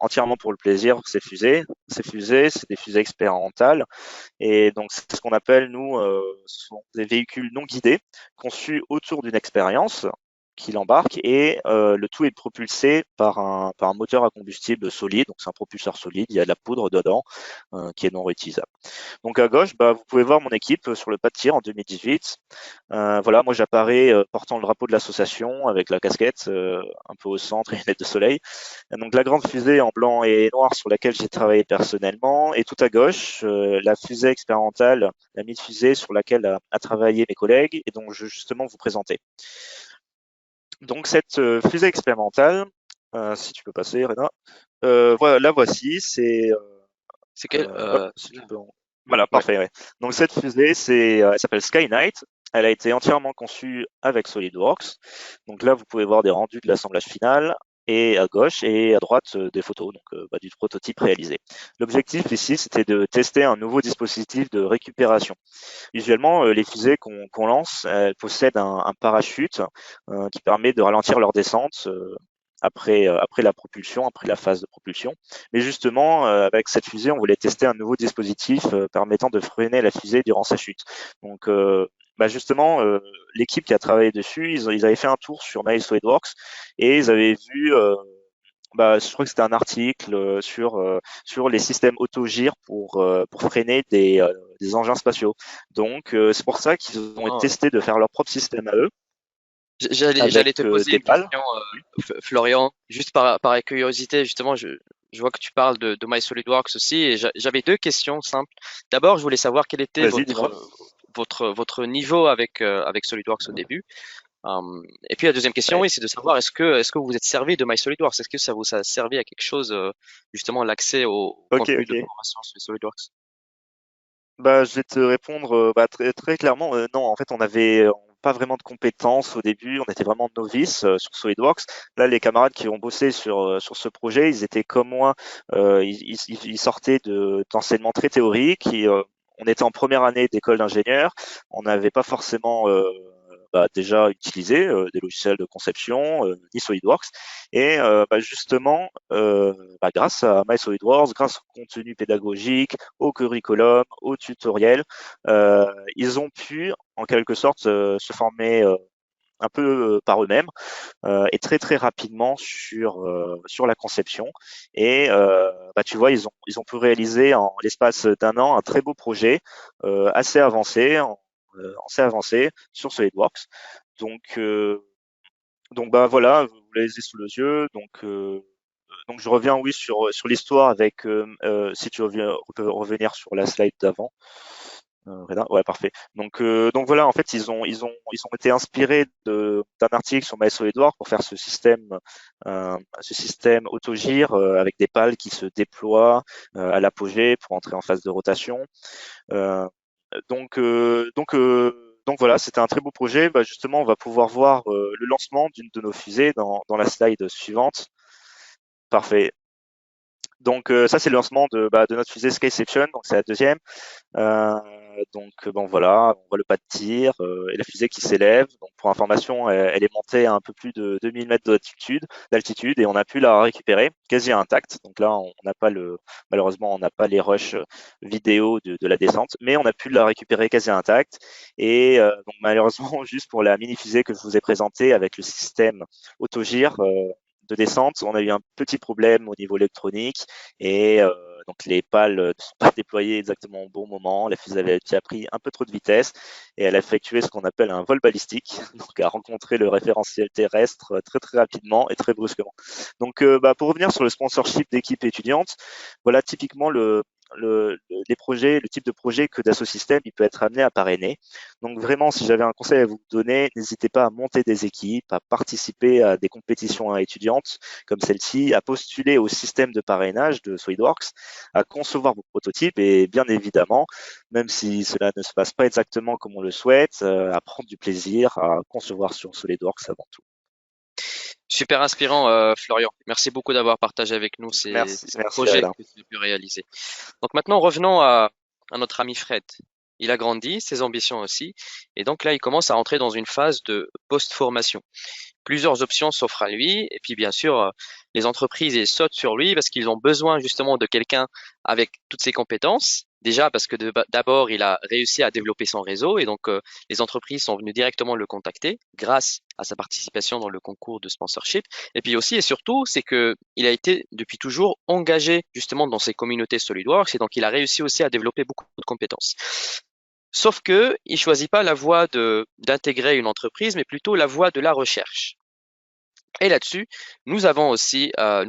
entièrement pour le plaisir ces fusées. Ces fusées, c'est des fusées expérimentales et donc, c'est ce qu'on appelle, nous, sont des véhicules non guidés, conçus autour d'une expérience qui l'embarque et le tout est propulsé par un moteur à combustible solide. Donc, c'est un propulseur solide, il y a de la poudre dedans qui est non réutilisable. Donc, à gauche, vous pouvez voir mon équipe sur le pas de tir en 2018. Voilà, moi, j'apparais portant le drapeau de l'association avec la casquette un peu au centre et une lunette de soleil. Donc la grande fusée en blanc et noir sur laquelle j'ai travaillé personnellement, et tout à gauche, la fusée expérimentale, la mini-fusée sur laquelle a travaillé mes collègues et dont je vais justement vous présenter. Donc cette fusée expérimentale, Si tu peux passer, Rena. Voilà, la voici. C'est quel Hop, si tu là. peux. Voilà, Ouais. parfait. Ouais. Donc cette fusée, elle s'appelle Skynight. Elle a été entièrement conçue avec SolidWorks. Donc là, vous pouvez voir des rendus de l'assemblage final et à gauche et à droite des photos du prototype réalisé. L'objectif ici, c'était de tester un nouveau dispositif de récupération. Visuellement, les fusées qu'on lance, elles possèdent un parachute qui permet de ralentir leur descente après la propulsion, après la phase de propulsion. Mais justement, avec cette fusée, on voulait tester un nouveau dispositif permettant de freiner la fusée durant sa chute. Donc, justement, l'équipe qui a travaillé dessus, ils avaient fait un tour sur MySolidWorks et ils avaient vu je crois que c'était un article sur les systèmes autogire pour freiner des engins spatiaux. Donc, c'est pour ça qu'ils ont Ah. testé de faire leur propre système à eux J'allais te avec poser des une pales. question, Florian, juste par curiosité, justement, je vois que tu parles de My SolidWorks aussi, et j'avais deux questions simples. D'abord, je voulais savoir quel était Vas-y, dis-moi. votre niveau avec SolidWorks au début. Et puis la deuxième question, Ouais. oui, c'est de savoir est-ce que vous vous êtes servi de My SolidWorks? Est-ce que ça vous a servi à quelque chose, justement, l'accès au Ok, contenu de ok. formation sur SolidWorks? Je vais te répondre très, très clairement. Non, en fait, on avait pas vraiment de compétences au début. On était vraiment novices sur SolidWorks. Là, les camarades qui ont bossé sur ce projet, ils étaient comme moi. Ils sortaient d'enseignements très théoriques. On était en première année d'école d'ingénieur. On n'avait pas forcément déjà utilisé des logiciels de conception, ni SolidWorks. Et justement, grâce à MySolidWorks, grâce au contenu pédagogique, au curriculum, au tutoriel, ils ont pu en quelque sorte se former un peu par eux-mêmes et très très rapidement sur la conception. Et tu vois, ils ont pu réaliser en l'espace d'un an un très beau projet assez avancé, assez avancé sur SolidWorks. Donc voilà, vous les avez sous les yeux. Donc je reviens oui sur l'histoire avec si tu reviens, peux revenir sur la slide d'avant. Reda, ouais, parfait. Donc voilà, en fait, ils ont été inspirés d'un article sur Maestro Edouard pour faire ce système autogire avec des pales qui se déploient à l'apogée pour entrer en phase de rotation. Euh, donc voilà, c'était un très beau projet. Justement, on va pouvoir voir le lancement d'une de nos fusées dans la slide suivante. Parfait. Donc ça, c'est le lancement de notre fusée Skyception, donc c'est la deuxième. Bon voilà, on voit le pas de tir et la fusée qui s'élève. Donc pour information, elle est montée à un peu plus de 2000 mètres d'altitude et on a pu la récupérer quasi intacte. Donc là, on n'a pas malheureusement, on n'a pas les rushs vidéo de la descente, mais on a pu la récupérer quasi intacte. Et donc malheureusement, juste pour la mini fusée que je vous ai présentée avec le système autogire de descente, on a eu un petit problème au niveau électronique et donc les pales ne sont pas déployées exactement au bon moment. La fusée avait déjà pris un peu trop de vitesse et elle a effectué ce qu'on appelle un vol balistique, donc a rencontré le référentiel terrestre très très rapidement et très brusquement. Donc pour revenir sur le sponsorship d'équipes étudiantes, voilà typiquement les projets, le type de projet que Dassault Systèmes il peut être amené à parrainer. Donc vraiment, si j'avais un conseil à vous donner, n'hésitez pas à monter des équipes, à participer à des compétitions étudiantes comme celle-ci, à postuler au système de parrainage de SolidWorks, à concevoir vos prototypes et bien évidemment, même si cela ne se passe pas exactement comme on le souhaite, à prendre du plaisir à concevoir sur SolidWorks avant tout. Super inspirant, Florian. Merci beaucoup d'avoir partagé avec nous Merci, ces merci projets Reda. que tu as pu réaliser. Donc maintenant, revenons à notre ami Fred. Il a grandi, ses ambitions aussi, et donc là, il commence à entrer dans une phase de post-formation. Plusieurs options s'offrent à lui, et puis bien sûr, les entreprises elles sautent sur lui parce qu'ils ont besoin justement de quelqu'un avec toutes ses compétences. Déjà parce que d'abord, il a réussi à développer son réseau, et donc les entreprises sont venues directement le contacter grâce à sa participation dans le concours de sponsorship. Et puis aussi et surtout, c'est que il a été depuis toujours engagé justement dans ces communautés SolidWorks, et donc il a réussi aussi à développer beaucoup de compétences. Sauf que il choisit pas la voie d'intégrer une entreprise, mais plutôt la voie de la recherche. Et là-dessus, nous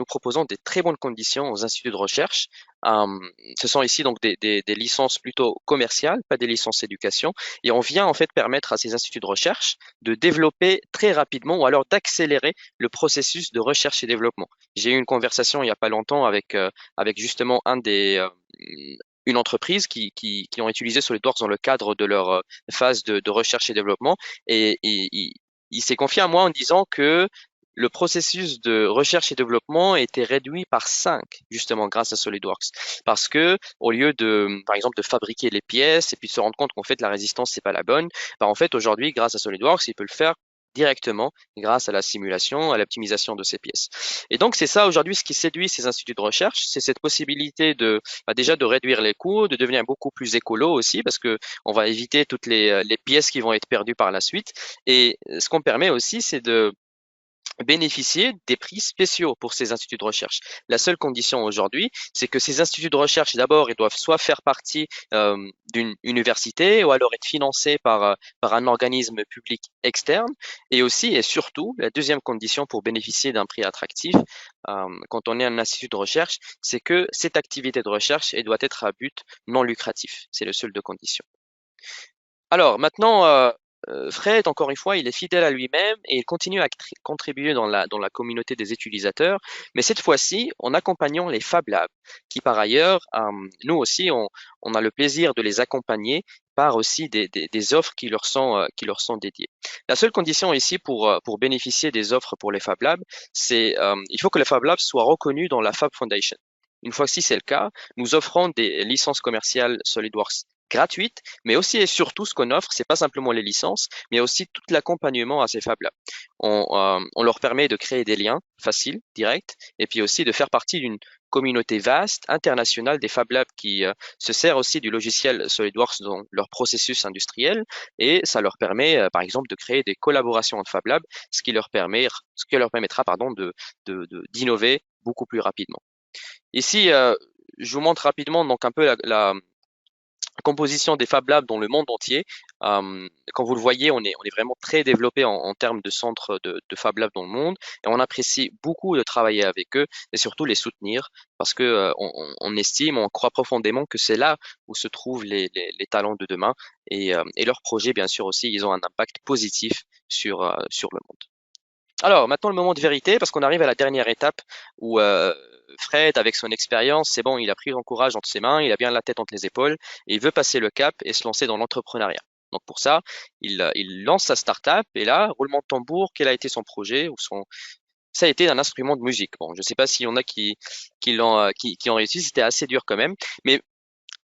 proposons des très bonnes conditions aux instituts de recherche. Ce sont ici donc des licences plutôt commerciales, pas des licences éducation. Et on vient en fait permettre à ces instituts de recherche de développer très rapidement ou alors d'accélérer le processus de recherche et développement. J'ai eu une conversation il n'y a pas longtemps avec justement une entreprise qui ont utilisé SolidWorks dans le cadre de leur phase de recherche et développement. Il s'est confié à moi en disant que le processus de recherche et développement a été réduit par 5, justement, grâce à SolidWorks. Parce que, au lieu par exemple, de fabriquer les pièces et puis de se rendre compte qu'en fait, la résistance, c'est pas la bonne, bah, en fait, aujourd'hui, grâce à SolidWorks, il peut le faire directement grâce à la simulation, à l'optimisation de ces pièces. Et donc, c'est ça aujourd'hui ce qui séduit ces instituts de recherche, c'est cette possibilité déjà de réduire les coûts, de devenir beaucoup plus écolo aussi, parce que on va éviter toutes les pièces qui vont être perdues par la suite. Et ce qu'on permet aussi, c'est de bénéficier des prix spéciaux pour ces instituts de recherche. La seule condition aujourd'hui, c'est que ces instituts de recherche, d'abord, ils doivent soit faire partie d'une université ou alors être financés par un organisme public externe. Et aussi et surtout, la deuxième condition pour bénéficier d'un prix attractif, quand on est un institut de recherche, c'est que cette activité de recherche, elle doit être à but non lucratif. C'est le seul de conditions. Alors maintenant, Fred, encore une fois, il est fidèle à lui-même et il continue à contribuer dans la communauté des utilisateurs, mais cette fois-ci en accompagnant les Fab Labs, qui par ailleurs, nous aussi, on a le plaisir de les accompagner par aussi des offres qui leur sont dédiées. La seule condition ici pour bénéficier des offres pour les Fab Labs, c'est il faut que les Fab Labs soient reconnus dans la Fab Foundation. Une fois que si c'est le cas, nous offrons des licences commerciales SolidWorks gratuites, mais aussi et surtout ce qu'on offre, c'est pas simplement les licences, mais aussi tout l'accompagnement à ces fabs-là. On leur permet de créer des liens faciles, directs, et puis aussi de faire partie d'une communauté vaste, internationale des Fab Labs qui se sert aussi du logiciel SolidWorks dans leur processus industriel et ça leur permet par exemple de créer des collaborations entre Fab Labs, ce qui leur permettra pardon d'innover beaucoup plus rapidement. Ici, je vous montre rapidement donc un peu la composition des Fab Labs dans le monde entier. Comme vous le voyez, on est vraiment très développé en termes de centres de Fab Labs dans le monde et on apprécie beaucoup de travailler avec eux et surtout les soutenir parce que on estime, on croit profondément que c'est là où se trouvent les talents de demain et leurs projets, bien sûr aussi, ils ont un impact positif sur le monde. Alors, maintenant le moment de vérité, parce qu'on arrive à la dernière étape où Fred, avec son expérience, c'est bon, il a pris son courage entre ses mains, il a bien la tête entre les épaules, et il veut passer le cap et se lancer dans l'entrepreneuriat. Donc pour ça, il lance sa startup, et là, roulement de tambour, quel a été son projet ou son... Ça a été un instrument de musique. Bon, je ne sais pas s'il y en a qui ont réussi, c'était assez dur quand même, mais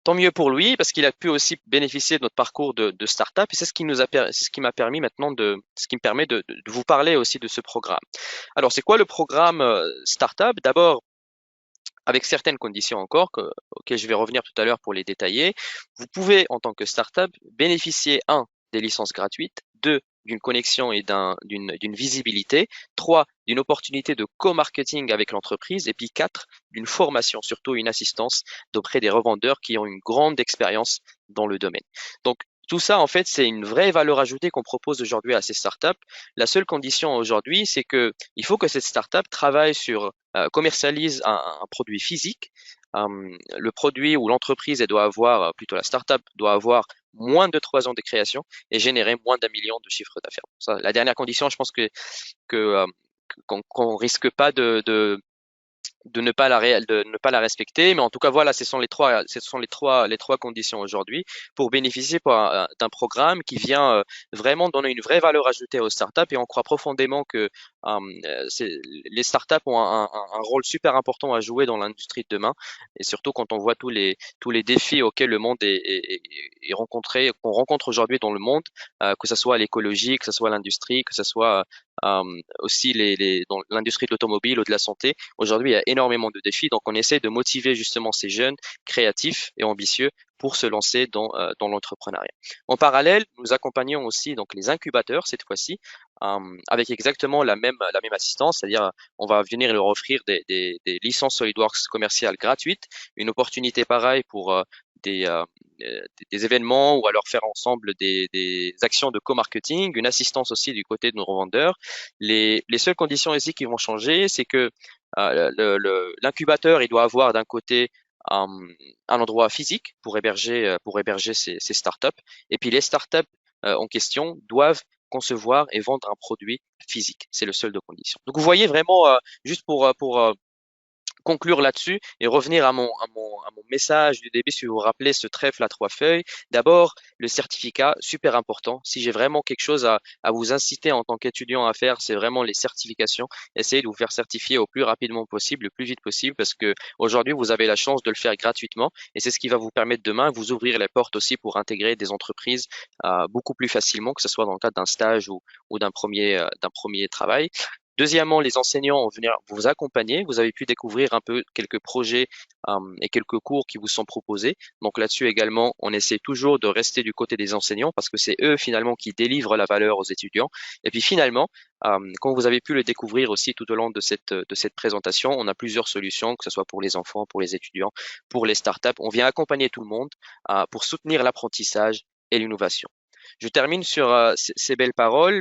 tant mieux pour lui parce qu'il a pu aussi bénéficier de notre parcours de start-up et c'est ce qui m'a permis maintenant ce qui me permet de vous parler aussi de ce programme. Alors, c'est quoi le programme Startup? D'abord, avec certaines conditions encore auxquelles je vais revenir tout à l'heure pour les détailler, vous pouvez, en tant que startup, bénéficier, un, des licences gratuites, deux, d'une connexion et d'une visibilité, trois, d'une opportunité de co-marketing avec l'entreprise, et puis quatre, d'une formation, surtout une assistance d'auprès des revendeurs qui ont une grande expérience dans le domaine. Donc, tout ça, en fait, c'est une vraie valeur ajoutée qu'on propose aujourd'hui à ces startups. La seule condition aujourd'hui, c'est que il faut que cette startup travaille commercialise un produit physique. Le produit ou l'entreprise, elle doit avoir, plutôt la startup doit avoir moins de 3 ans de création et générer moins d'1 million de chiffre d'affaires. Ça, la dernière condition, je pense que qu'on risque pas de ne pas la respecter. Mais en tout cas, voilà, ce sont les trois conditions aujourd'hui pour bénéficier d'un programme qui vient vraiment donner une vraie valeur ajoutée aux startups. Et on croit profondément que les startups ont un rôle super important à jouer dans l'industrie de demain. Et surtout quand on voit tous les défis auxquels le monde est rencontré, qu'on rencontre aujourd'hui dans le monde, que ce soit l'écologie, que ce soit l'industrie, que ce soit aussi dans l'industrie de l'automobile ou de la santé. Aujourd'hui, il y a énormément de défis, donc on essaie de motiver justement ces jeunes créatifs et ambitieux pour se lancer dans l'entrepreneuriat. En parallèle, nous accompagnons aussi donc les incubateurs cette fois-ci avec exactement la même assistance, c'est-à-dire on va venir leur offrir des licences SolidWorks commerciales gratuites, une opportunité pareille pour des événements ou alors faire ensemble des actions de co-marketing, une assistance aussi du côté de nos revendeurs. Les seules conditions ici qui vont changer, c'est que l'incubateur, il doit avoir d'un côté un endroit physique pour héberger ces startups. Et puis les startups en question doivent concevoir et vendre un produit physique. C'est le seul de condition. Donc vous voyez vraiment, juste pour conclure là-dessus et revenir à mon message du début, si vous vous rappelez ce trèfle à trois feuilles. D'abord, le certificat, super important. Si j'ai vraiment quelque chose à vous inciter en tant qu'étudiant à faire, c'est vraiment les certifications. Essayez de vous faire certifier au plus rapidement possible, le plus vite possible, parce que aujourd'hui, vous avez la chance de le faire gratuitement et c'est ce qui va vous permettre demain vous ouvrir les portes aussi pour intégrer des entreprises beaucoup plus facilement, que ce soit dans le cadre d'un stage ou d'un premier travail. Deuxièmement, les enseignants vont venir vous accompagner. Vous avez pu découvrir un peu quelques projets et quelques cours qui vous sont proposés. Donc là-dessus également, on essaie toujours de rester du côté des enseignants parce que c'est eux finalement qui délivrent la valeur aux étudiants. Et puis finalement, comme vous avez pu le découvrir aussi tout au long de cette présentation, on a plusieurs solutions, que ce soit pour les enfants, pour les étudiants, pour les startups. On vient accompagner tout le monde pour soutenir l'apprentissage et l'innovation. Je termine sur ces belles paroles